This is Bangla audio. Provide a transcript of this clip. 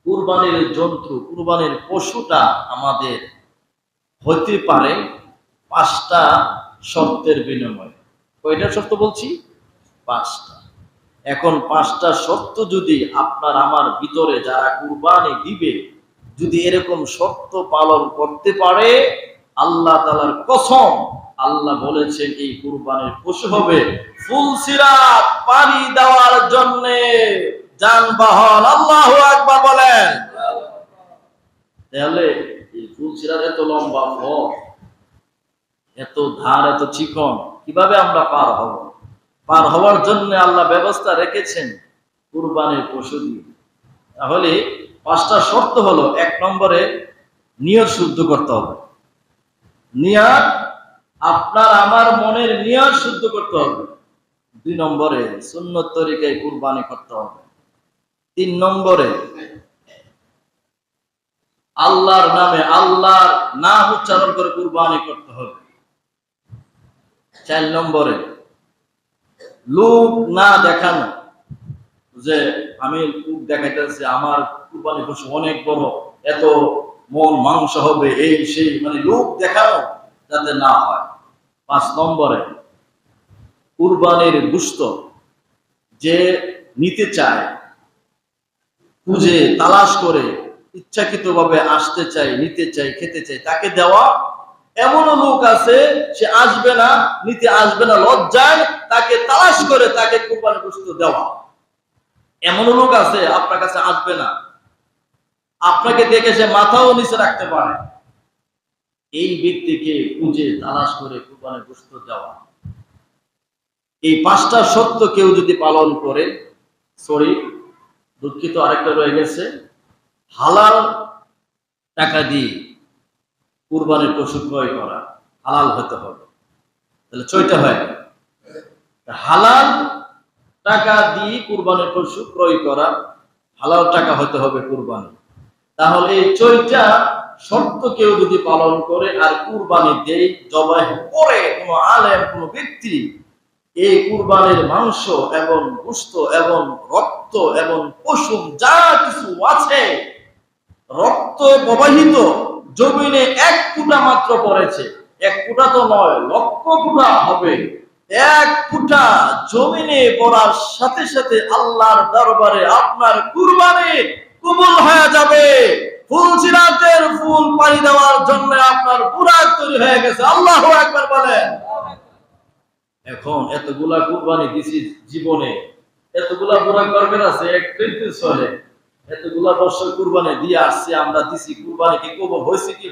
কুরবানির জন্তু, কুরবানির পশুটা আমাদের হতে পারে 5টা শর্তের বিনিময়ে। কয়টা শর্ত বলছি? 5টা। এখন 5টা শর্ত যদি আপনার আমার ভিতরে যারা কুরবানি দিবে যদি এরকম শর্ত পালন করতে পারে, আল্লাহ তাআলার কসম, আল্লাহ বলেছেন এই কুরবানির পশু হবে ফুলসিরাত পানি দেওয়ার জন্য যানবাহন। আল্লাহু আকবার বলেন। তাহলে এই ফুলসিরাত এত লম্বা পথ, এত ধার, এত চিকন, কিভাবে আমরা পার হব? পার হওয়ার জন্য আল্লাহ ব্যবস্থা রেখেছেন কুরবানির পশু দিয়ে। তাহলে 5টা শর্ত হলো, 1 নম্বরে নিয়ত শুদ্ধ করতে হবে। নিয়ত, আপনার আমার মনের নিয়ত শুদ্ধ করতে হবে। 2 নম্বরে সুন্নত তরিকায় কুরবানি করতে হবে। 3 নম্বরে আল্লাহর নামে, আল্লাহর নাম উচ্চারণ করে কুরবানি করতে হবে। 4 নম্বরে লোক না দেখানো, যে আমি লোক দেখাইতেছি আমার কুরবানি পশু অনেক বড়, এত মন মাংস হবে, এই সেই, মানে লোক দেখানো যাতে না হয়। 5 নম্বরে কুরবানির গোশত যে নিতে চায়, খুঁজে তালাশ করে ইচ্ছাকৃতভাবে আসতে চাই, নিতে চাই, খেতে চাই, তাকে দেওয়া। এমনও লোক আছে সে আসবে না, নিতে আসবে না, লজ্জায় তাকে তালাশ করে তাকে কুরবানির গোশত দেওয়া। এমনও লোক আছে আপনার কাছে আসবে না, আপনাকে দেখে সে মাথাও নিচে রাখতে পারে। এই ব্যক্তিকে খুঁজে তালাশ করে কুরবানির গোশত দেওয়া। এই 5টা শর্ত কেউ যদি পালন করে, দুঃখিত আরেকটা রয়ে গেছে, হালাল টাকা দিয়ে কুরবানির পশু ক্রয় করা, হালাল হতে হবে। তাহলে 6টা হয়। হালাল টাকা দিয়ে কুরবানির পশু ক্রয় করা, হালাল টাকা হতে হবে কুরবানি। তাহলে এই 6টা শর্ত কেউ যদি পালন করে আর কুরবানি দেয়, জবাই করে কোনো আলেম, কোনো ব্যক্তি, এই কুরবানির মাংস এবং গোশত এবং রক্ত এবং পশু যা কিছু আছে, রক্ত প্রবাহিত জমিনে 1 ফোঁটা মাত্র পড়েছে, 1 ফোঁটা তো নয়, লক্ষ ফোঁটা হবে। 1 ফোঁটা জমিনে পড়ার সাথে সাথে আল্লাহর দরবারে আপনার কুরবানি কবুল হয়ে যাবে। ফুলসিরাতের ফুল পানি দেওয়ার জন্য আপনার বুরাক তৈরি হয়ে গেছে। আল্লাহু আকবার বলেন। এখন এতগুলা কুরবানি দিছি জীবনে, এতগুলা বুরাক দরকার আছে? একটু চলে, এতগুলা বছর কুরবানি দিয়ে আসছি আমরা, দিছি, কুরবানি কি কবুল হয়েছে কি?